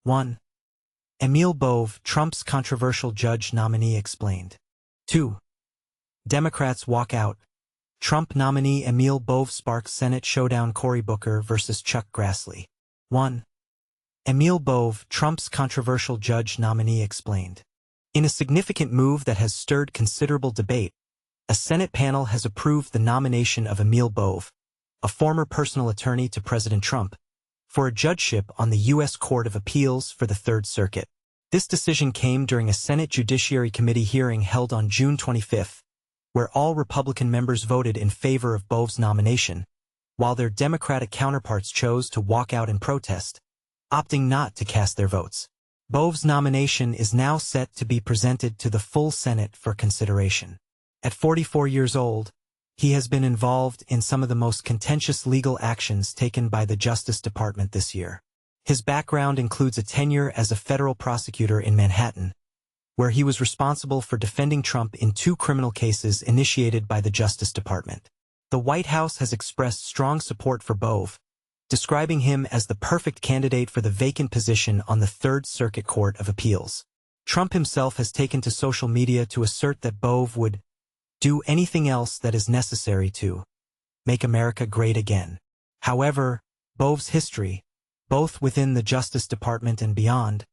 1. Emil Bove, Trump's controversial judge nominee, explained. 2. Democrats walk out. Trump nominee Emil Bove sparks Senate showdown. Cory Booker versus Chuck Grassley. 1. Emil Bove, Trump's controversial judge nominee, explained. In a significant move that has stirred considerable debate, a Senate panel has approved the nomination of Emil Bove, a former personal attorney to President Trump, for a judgeship on the U.S. Court of Appeals for the Third Circuit. This decision came during a Senate Judiciary Committee hearing held on June 25, where all Republican members voted in favor of Bove's nomination, while their Democratic counterparts chose to walk out in protest, opting not to cast their votes. Bove's nomination is now set to be presented to the full Senate for consideration. At 44 years old, he has been involved in some of the most contentious legal actions taken by the Justice Department this year. His background includes a tenure as a federal prosecutor in Manhattan, where he was responsible for defending Trump in 2 criminal cases initiated by the Justice Department. The White House has expressed strong support for Bove, describing him as the perfect candidate for the vacant position on the Third Circuit Court of Appeals. Trump himself has taken to social media to assert that Bove would do anything else that is necessary to make America great again. However, Bove's history, both within the Justice Department and beyond,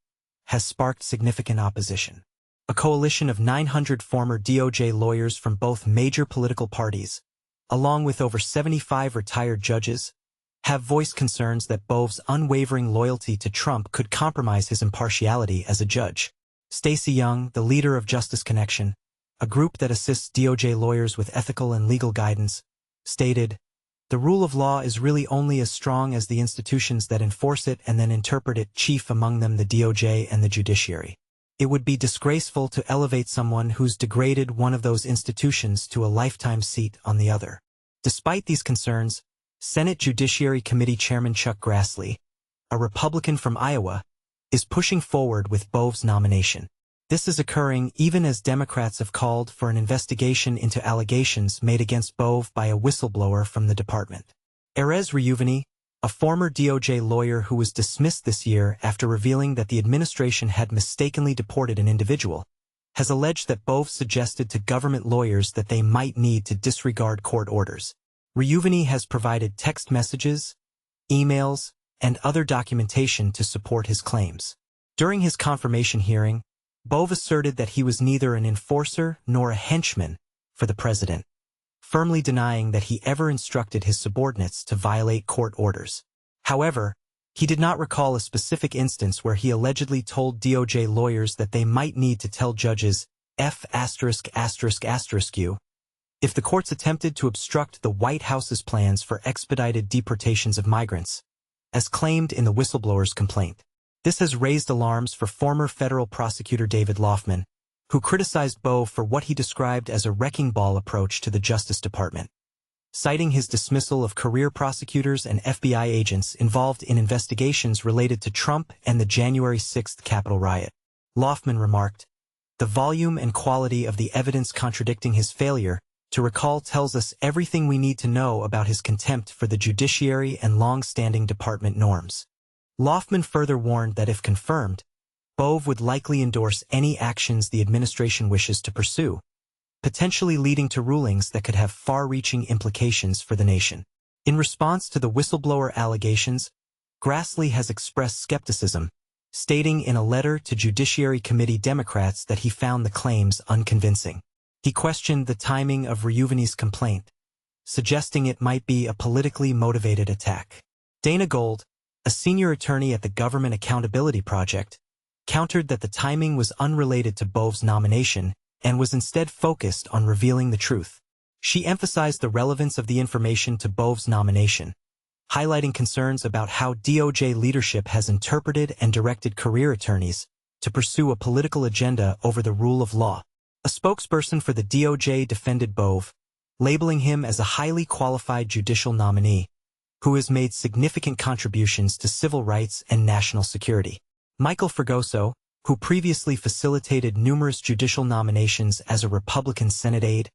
has sparked significant opposition. A coalition of 900 former DOJ lawyers from both major political parties, along with over 75 retired judges, have voiced concerns that Bove's unwavering loyalty to Trump could compromise his impartiality as a judge. Stacey Young, the leader of Justice Connection, a group that assists DOJ lawyers with ethical and legal guidance, stated, "The rule of law is really only as strong as the institutions that enforce it and then interpret it, chief among them the DOJ and the judiciary. It would be disgraceful to elevate someone who's degraded one of those institutions to a lifetime seat on the other." Despite these concerns, Senate Judiciary Committee Chairman Chuck Grassley, a Republican from Iowa, is pushing forward with Bove's nomination. This is occurring even as Democrats have called for an investigation into allegations made against Bove by a whistleblower from the department. Erez Reuveni, a former DOJ lawyer who was dismissed this year after revealing that the administration had mistakenly deported an individual, has alleged that Bove suggested to government lawyers that they might need to disregard court orders. Reuveni has provided text messages, emails, and other documentation to support his claims. During his confirmation hearing, Bove asserted that he was neither an enforcer nor a henchman for the president, firmly denying that he ever instructed his subordinates to violate court orders. However, he did not recall a specific instance where he allegedly told DOJ lawyers that they might need to tell judges F*******U if the courts attempted to obstruct the White House's plans for expedited deportations of migrants, as claimed in the whistleblower's complaint. This has raised alarms for former federal prosecutor David Laufman, who criticized Bove for what he described as a wrecking ball approach to the Justice Department, citing his dismissal of career prosecutors and FBI agents involved in investigations related to Trump and the January 6 Capitol riot. Laufman remarked, "The volume and quality of the evidence contradicting his failure to recall tells us everything we need to know about his contempt for the judiciary and long-standing department norms." Laufman further warned that if confirmed, Bove would likely endorse any actions the administration wishes to pursue, potentially leading to rulings that could have far-reaching implications for the nation. In response to the whistleblower allegations, Grassley has expressed skepticism, stating in a letter to Judiciary Committee Democrats that he found the claims unconvincing. He questioned the timing of Reuveni's complaint, suggesting it might be a politically motivated attack. Dana Gold, a senior attorney at the Government Accountability Project, countered that the timing was unrelated to Bove's nomination and was instead focused on revealing the truth. She emphasized the relevance of the information to Bove's nomination, highlighting concerns about how DOJ leadership has interpreted and directed career attorneys to pursue a political agenda over the rule of law. A spokesperson for the DOJ defended Bove, labeling him as a highly qualified judicial nominee who has made significant contributions to civil rights and national security. Michael Fregoso, who previously facilitated numerous judicial nominations as a Republican Senate aide,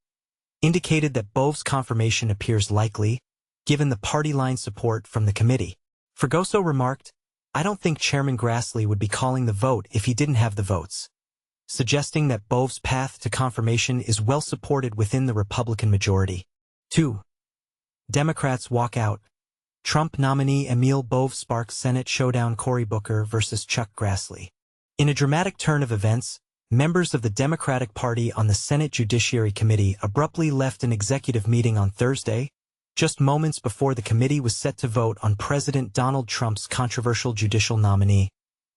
indicated that Bove's confirmation appears likely, given the party-line support from the committee. Fregoso remarked, I don't think Chairman Grassley would be calling the vote if he didn't have the votes, suggesting that Bove's path to confirmation is well supported within the Republican majority. 2. Democrats walk out. Trump nominee Emil Bove sparks Senate showdown. Cory Booker versus Chuck Grassley. In a dramatic turn of events, members of the Democratic Party on the Senate Judiciary Committee abruptly left an executive meeting on Thursday, just moments before the committee was set to vote on President Donald Trump's controversial judicial nominee,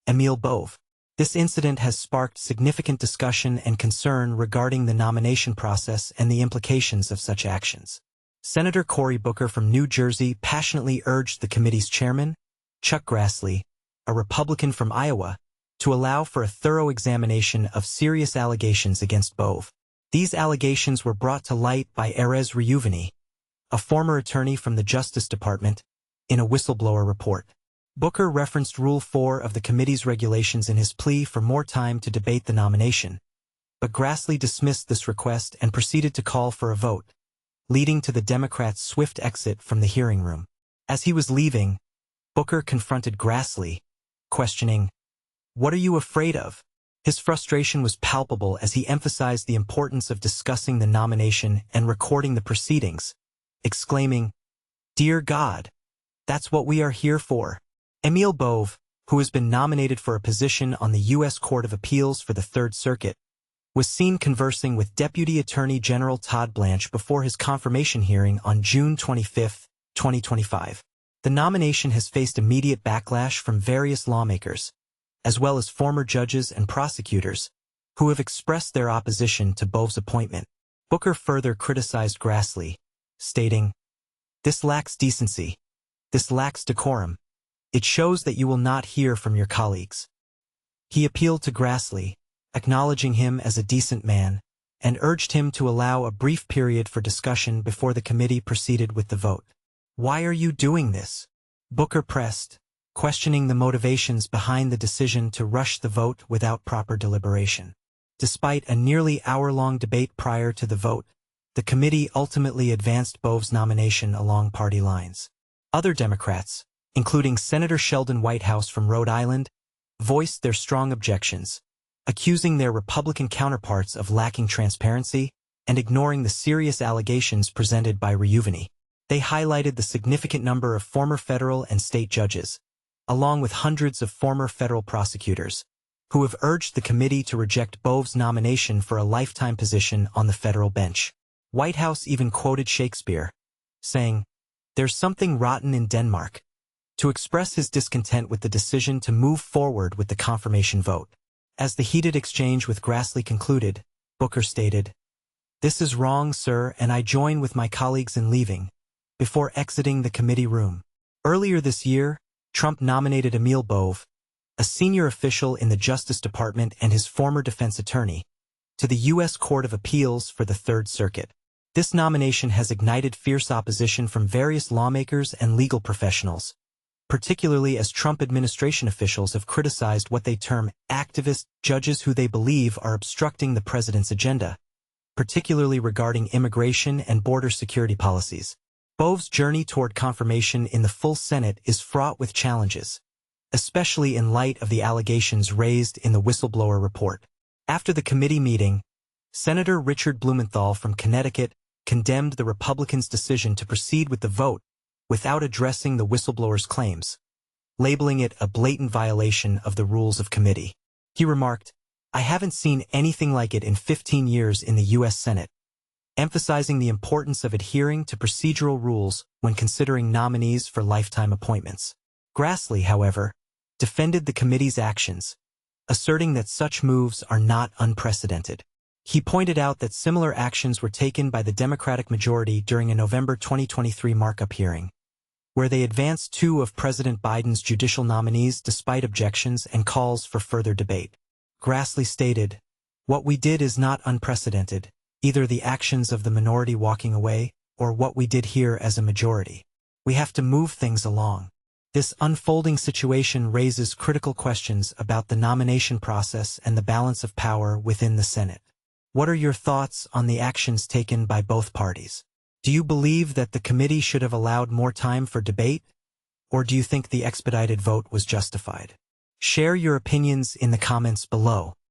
Emil Bove. This incident has sparked significant discussion and concern regarding the nomination process and the implications of such actions. Senator Cory Booker from New Jersey passionately urged the committee's chairman, Chuck Grassley, a Republican from Iowa, to allow for a thorough examination of serious allegations against Bove. These allegations were brought to light by Erez Reuveni, a former attorney from the Justice Department, in a whistleblower report. Booker referenced Rule 4 of the committee's regulations in his plea for more time to debate the nomination, but Grassley dismissed this request and proceeded to call for a vote, leading to the Democrats' swift exit from the hearing room. As he was leaving, Booker confronted Grassley, questioning, "What are you afraid of?" His frustration was palpable as he emphasized the importance of discussing the nomination and recording the proceedings, exclaiming, "Dear God, that's what we are here for." Emil Bove, who has been nominated for a position on the U.S. Court of Appeals for the Third Circuit, was seen conversing with Deputy Attorney General Todd Blanche before his confirmation hearing on June 25, 2025. The nomination has faced immediate backlash from various lawmakers, as well as former judges and prosecutors, who have expressed their opposition to Bove's appointment. Booker further criticized Grassley, stating, "This lacks decency. This lacks decorum. It shows that you will not hear from your colleagues." He appealed to Grassley, acknowledging him as a decent man, and urged him to allow a brief period for discussion before the committee proceeded with the vote. "Why are you doing this?" Booker pressed, questioning the motivations behind the decision to rush the vote without proper deliberation. Despite a nearly hour-long debate prior to the vote, the committee ultimately advanced Bove's nomination along party lines. Other Democrats, including Senator Sheldon Whitehouse from Rhode Island, voiced their strong objections, accusing their Republican counterparts of lacking transparency and ignoring the serious allegations presented by Reuveni. They highlighted the significant number of former federal and state judges, along with hundreds of former federal prosecutors, who have urged the committee to reject Bove's nomination for a lifetime position on the federal bench. Whitehouse even quoted Shakespeare, saying, "There's something rotten in Denmark," to express his discontent with the decision to move forward with the confirmation vote. As the heated exchange with Grassley concluded, Booker stated, "This is wrong, sir, and I join with my colleagues in leaving," before exiting the committee room. Earlier this year, Trump nominated Emil Bove, a senior official in the Justice Department and his former defense attorney, to the U.S. Court of Appeals for the Third Circuit. This nomination has ignited fierce opposition from various lawmakers and legal professionals, particularly as Trump administration officials have criticized what they term activist judges who they believe are obstructing the president's agenda, particularly regarding immigration and border security policies. Bove's journey toward confirmation in the full Senate is fraught with challenges, especially in light of the allegations raised in the whistleblower report. After the committee meeting, Senator Richard Blumenthal from Connecticut condemned the Republicans' decision to proceed with the vote without addressing the whistleblower's claims, labeling it a blatant violation of the rules of committee. He remarked, "I haven't seen anything like it in 15 years in the U.S. Senate," emphasizing the importance of adhering to procedural rules when considering nominees for lifetime appointments. Grassley, however, defended the committee's actions, asserting that such moves are not unprecedented. He pointed out that similar actions were taken by the Democratic majority during a November 2023 markup hearing, where they advanced two of President Biden's judicial nominees despite objections and calls for further debate. Grassley stated, "What we did is not unprecedented, either the actions of the minority walking away or what we did here as a majority. We have to move things along." This unfolding situation raises critical questions about the nomination process and the balance of power within the Senate. What are your thoughts on the actions taken by both parties? Do you believe that the committee should have allowed more time for debate? or do you think the expedited vote was justified? Share your opinions in the comments below.